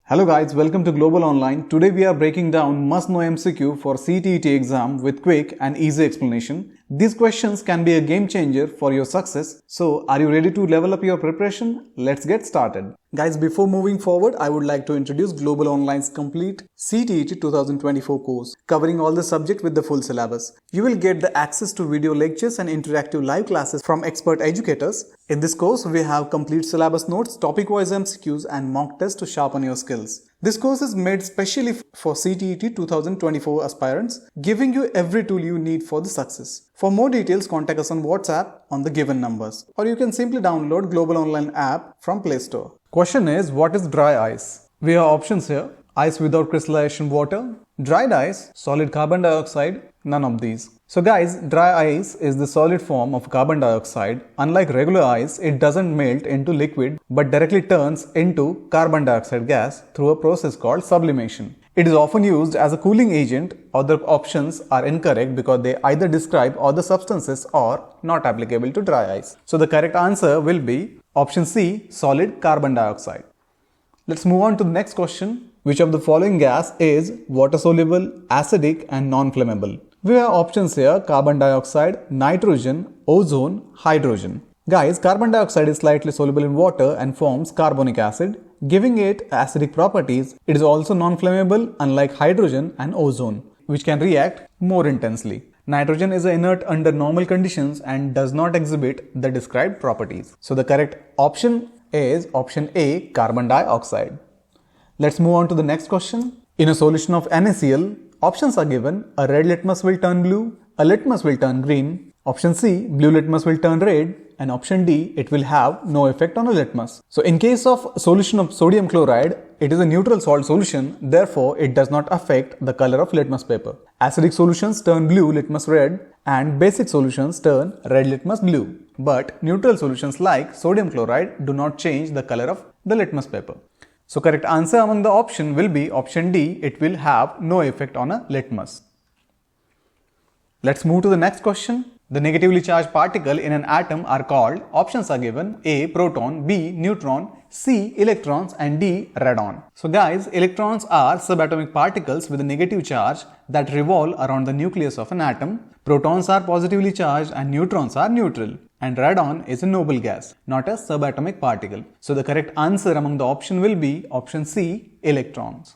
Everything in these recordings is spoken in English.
Hello guys, welcome to Global Online. Today we are breaking down must-know MCQ for CTET exam with quick and easy explanation. These questions can be a game changer for your success. So, are you ready to level up your preparation? Let's get started. Guys, before moving forward, I would like to introduce Global Online's complete CTET 2024 course, covering all the subjects with the full syllabus. You will get the access to video lectures and interactive live classes from expert educators. In this course, we have complete syllabus notes, topic-wise MCQs, and mock tests to sharpen your skills. This course is made specially for CTET 2024 aspirants, giving you every tool you need for the success. For more details, contact us on WhatsApp on the given numbers, or you can simply download Global Online app from Play Store. Question is, what is dry ice? We have options here: ice without crystallization water, dried ice, solid carbon dioxide, none of these. So guys, dry ice is the solid form of carbon dioxide. Unlike regular ice, it doesn't melt into liquid but directly turns into carbon dioxide gas through a process called sublimation. It is often used as a cooling agent. Other options are incorrect because they either describe other substances or not applicable to dry ice. So the correct answer will be option C, solid carbon dioxide. Let's move on to the next question. Which of the following gas is water-soluble, acidic and non-flammable? We have options here: carbon dioxide, nitrogen, ozone, hydrogen. Guys, carbon dioxide is slightly soluble in water and forms carbonic acid, giving it acidic properties. It is also non-flammable, unlike hydrogen and ozone, which can react more intensely. Nitrogen is inert under normal conditions and does not exhibit the described properties. So the correct option is option A, carbon dioxide. Let's move on to the next question. In a solution of NaCl, options are given: a red litmus will turn blue, a litmus will turn green, option C, blue litmus will turn red, and option D, it will have no effect on a litmus. So in case of solution of sodium chloride, it is a neutral salt solution, therefore it does not affect the color of litmus paper. Acidic solutions turn blue litmus red and basic solutions turn red litmus blue. But neutral solutions like sodium chloride do not change the color of the litmus paper. So correct answer among the option will be option D, it will have no effect on a litmus. Let's move to the next question. The negatively charged particle in an atom are called, options are given: A, proton, B, neutron, C, electrons and D, radon. So guys, electrons are subatomic particles with a negative charge that revolve around the nucleus of an atom. Protons are positively charged and neutrons are neutral. And radon is a noble gas, not a subatomic particle. So the correct answer among the option will be option C, electrons.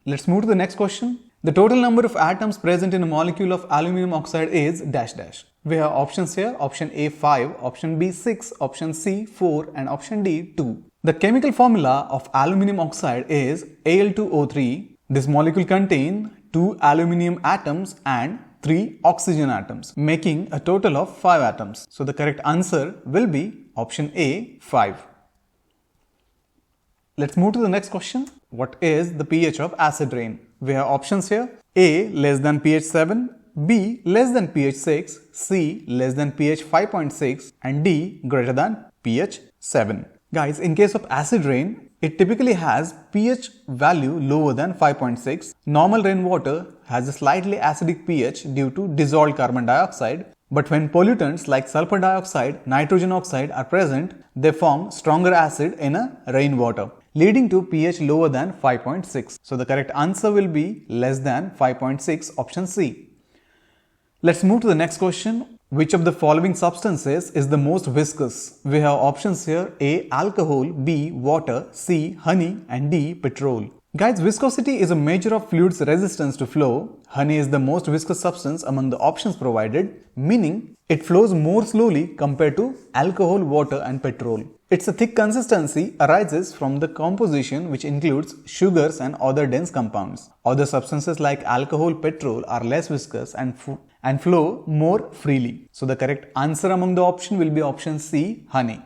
Let's move to the next question. The total number of atoms present in a molecule of aluminum oxide is dash dash. We have options here: option A 5, option B 6, option C 4 and option D 2. The chemical formula of aluminum oxide is Al2O3. This molecule contains 2 aluminum atoms and 3 oxygen atoms, making a total of 5 atoms. So the correct answer will be option A 5. Let's move to the next question. What is the pH of acid rain? We have options here: A less than pH 7, B less than pH 6, C less than pH 5.6 and D greater than pH 7. Guys, in case of acid rain, it typically has pH value lower than 5.6. Normal rainwater has a slightly acidic pH due to dissolved carbon dioxide. But when pollutants like sulfur dioxide, nitrogen oxide are present, they form stronger acid in a rainwater, leading to pH lower than 5.6. So the correct answer will be less than 5.6, option C. Let's move to the next question. Which of the following substances is the most viscous? We have options here: A, alcohol, B, water, C, honey and D, petrol. Guys, viscosity is a measure of fluid's resistance to flow. Honey is the most viscous substance among the options provided, meaning it flows more slowly compared to alcohol, water and petrol. Its thick consistency arises from the composition, which includes sugars and other dense compounds. Other substances like alcohol, petrol are less viscous and flow more freely. So the correct answer among the option will be option C, honey.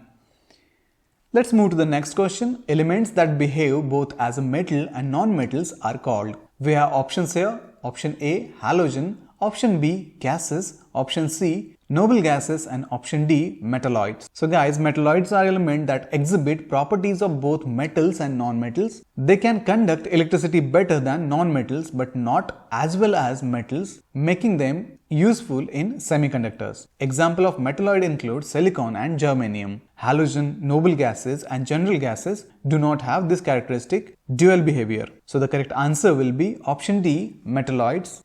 Let's move to the next question. Elements that behave both as a metal and non-metals are called. We have options here: option A, halogen, option B, gases, option C, noble gases, and option D, metalloids. So guys, metalloids are elements that exhibit properties of both metals and non-metals. They can conduct electricity better than non-metals but not as well as metals, making them useful in semiconductors. Example of metalloid include silicon and germanium. Halogen, noble gases, and general gases do not have this characteristic dual behavior. So the correct answer will be option D, metalloids.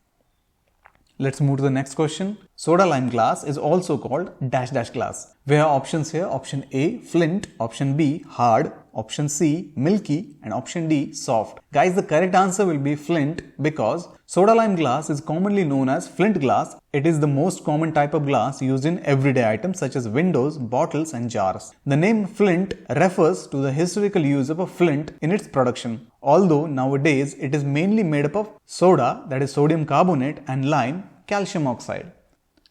Let's move to the next question. Soda lime glass is also called dash dash glass. We have options here. Option A, flint. Option B, hard. Option C, milky. And option D, soft. Guys, the correct answer will be flint because soda lime glass is commonly known as flint glass. It is the most common type of glass used in everyday items such as windows, bottles, and jars. The name flint refers to the historical use of a flint in its production. Although nowadays it is mainly made up of soda, that is sodium carbonate, and lime, calcium oxide.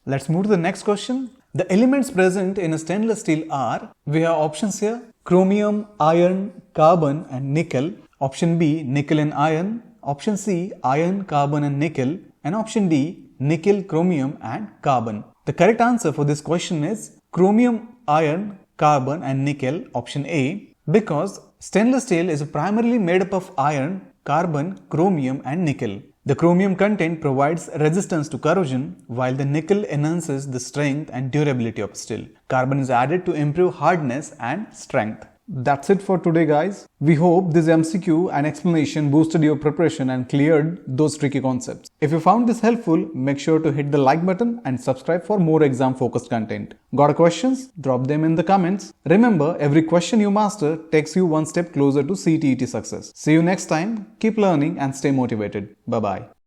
Let's move to the next question. The elements present in a stainless steel are, we have options here, chromium, iron, carbon, and nickel. Option B, nickel and iron. Option C, iron, carbon, and nickel. And option D, nickel, chromium, and carbon. The correct answer for this question is chromium, iron, carbon, and nickel, option A, because stainless steel is primarily made up of iron, carbon, chromium, and nickel. The chromium content provides resistance to corrosion, while the nickel enhances the strength and durability of steel. Carbon is added to improve hardness and strength. That's it for today, guys. We hope this MCQ and explanation boosted your preparation and cleared those tricky concepts. If you found this helpful, make sure to hit the like button and subscribe for more exam focused content. Got questions? Drop them in the comments. Remember, every question you master takes you one step closer to CTET success. See you next time. Keep learning and stay motivated. Bye-bye.